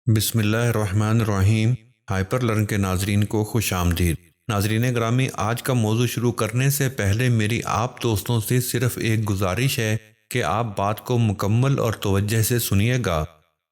بسم اللہ الرحمن الرحیم۔ ہائپر لرن کے ناظرین کو خوش آمدید۔ ناظرین گرامی، آج کا موضوع شروع کرنے سے پہلے میری آپ دوستوں سے صرف ایک گزارش ہے کہ آپ بات کو مکمل اور توجہ سے سنیے گا۔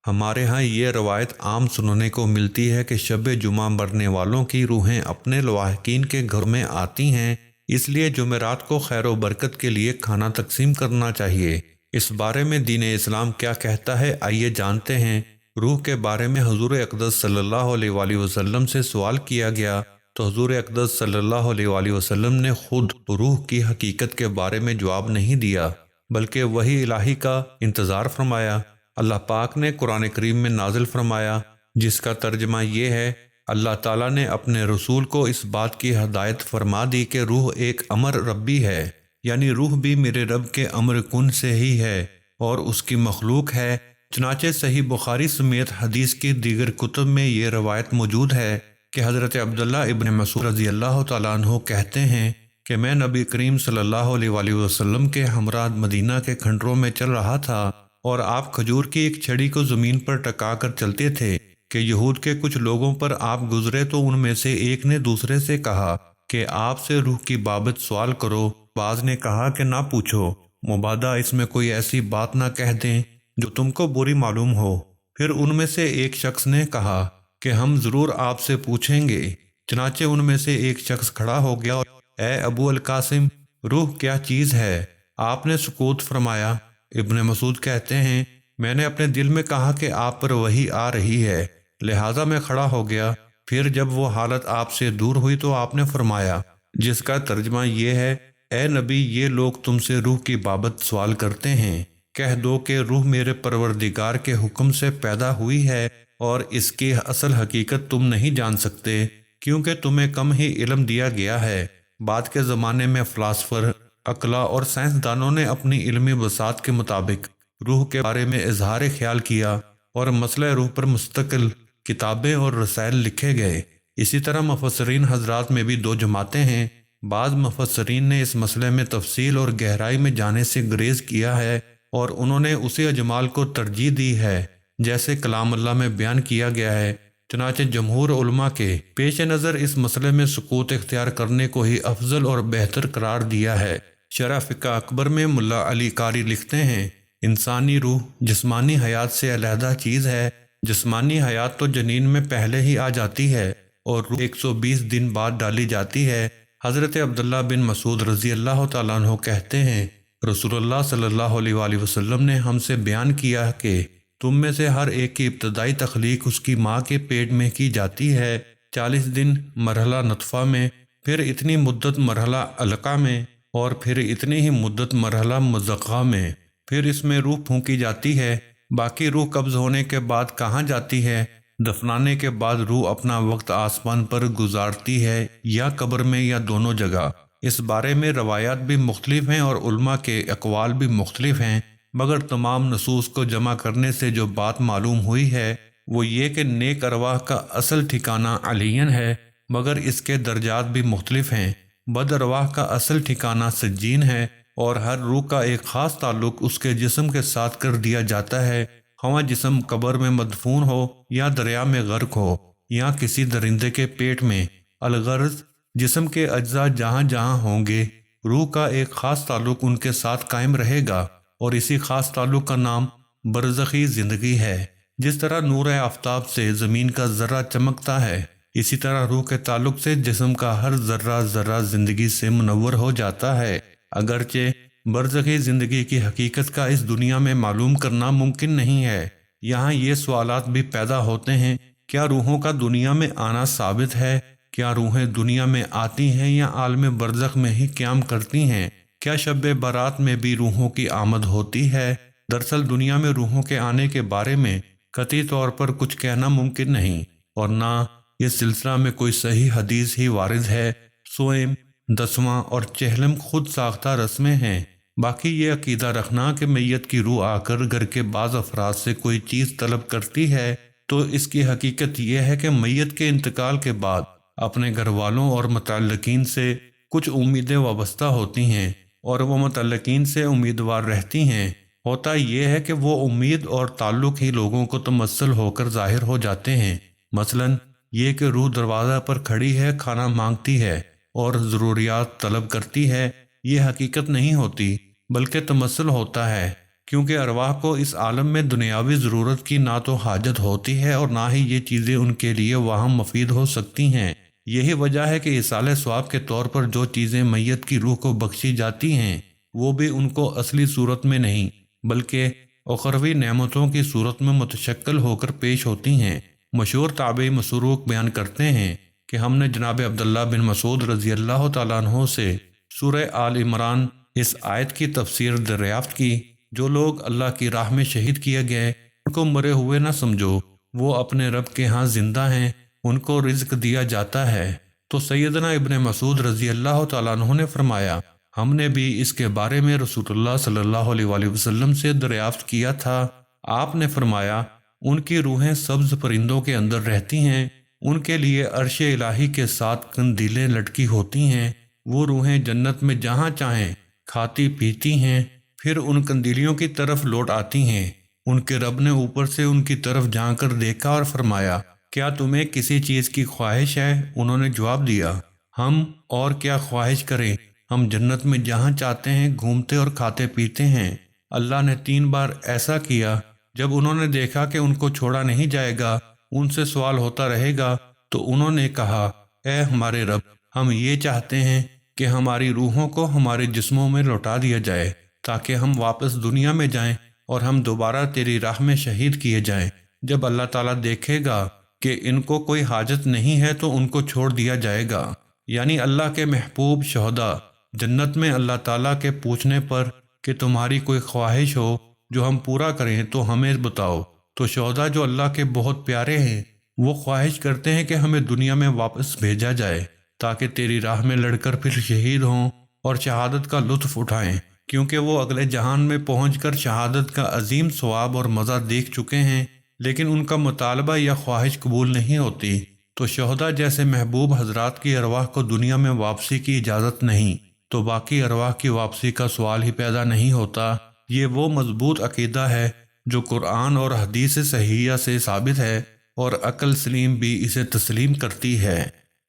ہمارے ہاں یہ روایت عام سننے کو ملتی ہے کہ شب جمعہ مرنے والوں کی روحیں اپنے لواحقین کے گھر میں آتی ہیں، اس لیے جمعرات کو خیر و برکت کے لیے کھانا تقسیم کرنا چاہیے۔ اس بارے میں دین اسلام کیا کہتا ہے، آئیے جانتے ہیں۔ روح کے بارے میں حضور اقدس صلی اللہ علیہ وآلہ وسلم سے سوال کیا گیا تو حضور اقدس صلی اللہ علیہ وآلہ وسلم نے خود روح کی حقیقت کے بارے میں جواب نہیں دیا، بلکہ وحی الہی کا انتظار فرمایا۔ اللہ پاک نے قرآن کریم میں نازل فرمایا، جس کا ترجمہ یہ ہے، اللہ تعالیٰ نے اپنے رسول کو اس بات کی ہدایت فرما دی کہ روح ایک امر ربی ہے، یعنی روح بھی میرے رب کے امر کن سے ہی ہے اور اس کی مخلوق ہے۔ چنانچہ صحیح بخاری سمیت حدیث کی دیگر کتب میں یہ روایت موجود ہے کہ حضرت عبداللہ ابن مسعود رضی اللہ تعالیٰ عنہ کہتے ہیں کہ میں نبی کریم صلی اللہ علیہ وآلہ وسلم کے ہمراہ مدینہ کے کھنڈروں میں چل رہا تھا اور آپ کھجور کی ایک چھڑی کو زمین پر ٹکا کر چلتے تھے کہ یہود کے کچھ لوگوں پر آپ گزرے تو ان میں سے ایک نے دوسرے سے کہا کہ آپ سے روح کی بابت سوال کرو۔ بعض نے کہا کہ نہ پوچھو، مبادا اس میں کوئی ایسی بات نہ کہہ دیں جو تم کو بری معلوم ہو۔ پھر ان میں سے ایک شخص نے کہا کہ ہم ضرور آپ سے پوچھیں گے۔ چنانچہ ان میں سے ایک شخص کھڑا ہو گیا اور اے ابو القاسم، روح کیا چیز ہے؟ آپ نے سکوت فرمایا۔ ابن مسعود کہتے ہیں، میں نے اپنے دل میں کہا کہ آپ پر وحی آ رہی ہے، لہٰذا میں کھڑا ہو گیا۔ پھر جب وہ حالت آپ سے دور ہوئی تو آپ نے فرمایا، جس کا ترجمہ یہ ہے، اے نبی، یہ لوگ تم سے روح کی بابت سوال کرتے ہیں، کہہ دو کہ روح میرے پروردگار کے حکم سے پیدا ہوئی ہے اور اس کی اصل حقیقت تم نہیں جان سکتے کیونکہ تمہیں کم ہی علم دیا گیا ہے۔ بعد کے زمانے میں فلاسفر، عقلاء اور سائنسدانوں نے اپنی علمی بساط کے مطابق روح کے بارے میں اظہار خیال کیا اور مسئلہ روح پر مستقل کتابیں اور رسائل لکھے گئے۔ اسی طرح مفسرین حضرات میں بھی دو جماعتیں ہیں۔ بعض مفسرین نے اس مسئلے میں تفصیل اور گہرائی میں جانے سے گریز کیا ہے اور انہوں نے اسی اجمال کو ترجیح دی ہے جیسے کلام اللہ میں بیان کیا گیا ہے۔ چنانچہ جمہور علماء کے پیش نظر اس مسئلے میں سکوت اختیار کرنے کو ہی افضل اور بہتر قرار دیا ہے۔ شرح فقہ اکبر میں ملا علی قاری لکھتے ہیں، انسانی روح جسمانی حیات سے علیحدہ چیز ہے۔ جسمانی حیات تو جنین میں پہلے ہی آ جاتی ہے اور روح 120 دن بعد ڈالی جاتی ہے۔ حضرت عبداللہ بن مسعود رضی اللہ تعالیٰ عنہ کہتے ہیں، رسول اللہ صلی اللہ علیہ وآلہ وسلم نے ہم سے بیان کیا کہ تم میں سے ہر ایک کی ابتدائی تخلیق اس کی ماں کے پیٹ میں کی جاتی ہے، 40 دن مرحلہ نطفہ میں، پھر اتنی مدت مرحلہ علقہ میں، اور پھر اتنی ہی مدت مرحلہ مضغہ میں، پھر اس میں روح پھونکی جاتی ہے۔ باقی روح قبض ہونے کے بعد کہاں جاتی ہے؟ دفنانے کے بعد روح اپنا وقت آسمان پر گزارتی ہے یا قبر میں یا دونوں جگہ۔ اس بارے میں روایات بھی مختلف ہیں اور علماء کے اقوال بھی مختلف ہیں، مگر تمام نصوص کو جمع کرنے سے جو بات معلوم ہوئی ہے وہ یہ کہ نیک ارواح کا اصل ٹھکانہ علین ہے، مگر اس کے درجات بھی مختلف ہیں۔ بد ارواح کا اصل ٹھکانہ سجین ہے اور ہر روح کا ایک خاص تعلق اس کے جسم کے ساتھ کر دیا جاتا ہے، خواہ جسم قبر میں مدفون ہو یا دریا میں غرق ہو یا کسی درندے کے پیٹ میں۔ الغرض جسم کے اجزاء جہاں جہاں ہوں گے، روح کا ایک خاص تعلق ان کے ساتھ قائم رہے گا اور اسی خاص تعلق کا نام برزخی زندگی ہے۔ جس طرح نور آفتاب سے زمین کا ذرہ چمکتا ہے، اسی طرح روح کے تعلق سے جسم کا ہر ذرہ ذرہ زندگی سے منور ہو جاتا ہے۔ اگرچہ برزخی زندگی کی حقیقت کا اس دنیا میں معلوم کرنا ممکن نہیں ہے۔ یہاں یہ سوالات بھی پیدا ہوتے ہیں، کیا روحوں کا دنیا میں آنا ثابت ہے؟ کیا روحیں دنیا میں آتی ہیں یا عالم برزخ میں ہی قیام کرتی ہیں؟ کیا شب برات میں بھی روحوں کی آمد ہوتی ہے؟ دراصل دنیا میں روحوں کے آنے کے بارے میں قطعی طور پر کچھ کہنا ممکن نہیں، اور نہ اس سلسلہ میں کوئی صحیح حدیث ہی وارد ہے۔ سوئم، دسواں اور چہلم خود ساختہ رسمیں ہیں۔ باقی یہ عقیدہ رکھنا کہ میت کی روح آ کر گھر کے بعض افراد سے کوئی چیز طلب کرتی ہے، تو اس کی حقیقت یہ ہے کہ میت کے انتقال کے بعد اپنے گھر والوں اور متعلقین سے کچھ امیدیں وابستہ ہوتی ہیں اور وہ متعلقین سے امیدوار رہتی ہیں ہوتا یہ ہے کہ وہ امید اور تعلق ہی لوگوں کو تمثل ہو کر ظاہر ہو جاتے ہیں۔ مثلاً یہ کہ روح دروازہ پر کھڑی ہے، کھانا مانگتی ہے اور ضروریات طلب کرتی ہے، یہ حقیقت نہیں ہوتی بلکہ تمثل ہوتا ہے، کیونکہ ارواح کو اس عالم میں دنیاوی ضرورت کی نہ تو حاجت ہوتی ہے اور نہ ہی یہ چیزیں ان کے لیے وہاں مفید ہو سکتی ہیں۔ یہی وجہ ہے کہ ایصال ثواب کے طور پر جو چیزیں میت کی روح کو بخشی جاتی ہیں وہ بھی ان کو اصلی صورت میں نہیں بلکہ اخروی نعمتوں کی صورت میں متشکل ہو کر پیش ہوتی ہیں۔ مشہور تابعی مسروق بیان کرتے ہیں کہ ہم نے جناب عبداللہ بن مسعود رضی اللہ تعالیٰ عنہ سے سورہ آل عمران اس آیت کی تفسیر دریافت کی، جو لوگ اللہ کی راہ میں شہید کیے گئے ان کو مرے ہوئے نہ سمجھو، وہ اپنے رب کے ہاں زندہ ہیں، ان کو رزق دیا جاتا ہے۔ تو سیدنا ابن مسعود رضی اللہ تعالیٰ عنہ نے فرمایا، ہم نے بھی اس کے بارے میں رسول اللہ صلی اللہ علیہ وآلہ وسلم سے دریافت کیا تھا۔ آپ نے فرمایا، ان کی روحیں سبز پرندوں کے اندر رہتی ہیں، ان کے لیے عرش الہی کے ساتھ قندیلیں لٹکی ہوتی ہیں، وہ روحیں جنت میں جہاں چاہیں کھاتی پیتی ہیں، پھر ان قندیلیوں کی طرف لوٹ آتی ہیں۔ ان کے رب نے اوپر سے ان کی طرف جھانک کر دیکھا اور فرمایا، کیا تمہیں کسی چیز کی خواہش ہے؟ انہوں نے جواب دیا، ہم اور کیا خواہش کریں، ہم جنت میں جہاں چاہتے ہیں گھومتے اور کھاتے پیتے ہیں۔ اللہ نے 3 بار ایسا کیا۔ جب انہوں نے دیکھا کہ ان کو چھوڑا نہیں جائے گا، ان سے سوال ہوتا رہے گا، تو انہوں نے کہا، اے ہمارے رب، ہم یہ چاہتے ہیں کہ ہماری روحوں کو ہمارے جسموں میں لوٹا دیا جائے تاکہ ہم واپس دنیا میں جائیں اور ہم دوبارہ تیری راہ میں شہید کیے جائیں۔ جب اللہ تعالیٰ دیکھے گا کہ ان کو کوئی حاجت نہیں ہے تو ان کو چھوڑ دیا جائے گا۔ یعنی اللہ کے محبوب شہداء جنت میں اللہ تعالیٰ کے پوچھنے پر کہ تمہاری کوئی خواہش ہو جو ہم پورا کریں تو ہمیں بتاؤ، تو شہداء جو اللہ کے بہت پیارے ہیں وہ خواہش کرتے ہیں کہ ہمیں دنیا میں واپس بھیجا جائے تاکہ تیری راہ میں لڑ کر پھر شہید ہوں اور شہادت کا لطف اٹھائیں، کیونکہ وہ اگلے جہان میں پہنچ کر شہادت کا عظیم ثواب اور مزہ دیکھ چکے ہیں، لیکن ان کا مطالبہ یا خواہش قبول نہیں ہوتی۔ تو شہداء جیسے محبوب حضرات کی ارواح کو دنیا میں واپسی کی اجازت نہیں، تو باقی ارواح کی واپسی کا سوال ہی پیدا نہیں ہوتا۔ یہ وہ مضبوط عقیدہ ہے جو قرآن اور حدیث صحیحہ سے ثابت ہے اور عقل سلیم بھی اسے تسلیم کرتی ہے۔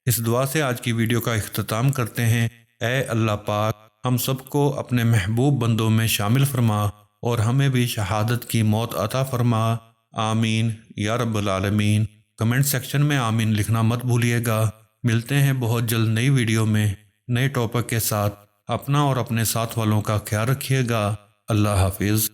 اس دعا سے آج کی ویڈیو کا اختتام کرتے ہیں۔ اے اللہ پاک، ہم سب کو اپنے محبوب بندوں میں شامل فرما اور ہمیں بھی شہادت کی موت عطا فرما۔ آمین یا رب العالمین۔ کمنٹ سیکشن میں آمین لکھنا مت بھولیے گا۔ ملتے ہیں بہت جلد نئی ویڈیو میں نئے ٹاپک کے ساتھ۔ اپنا اور اپنے ساتھ والوں کا خیال رکھیے گا۔ اللہ حافظ۔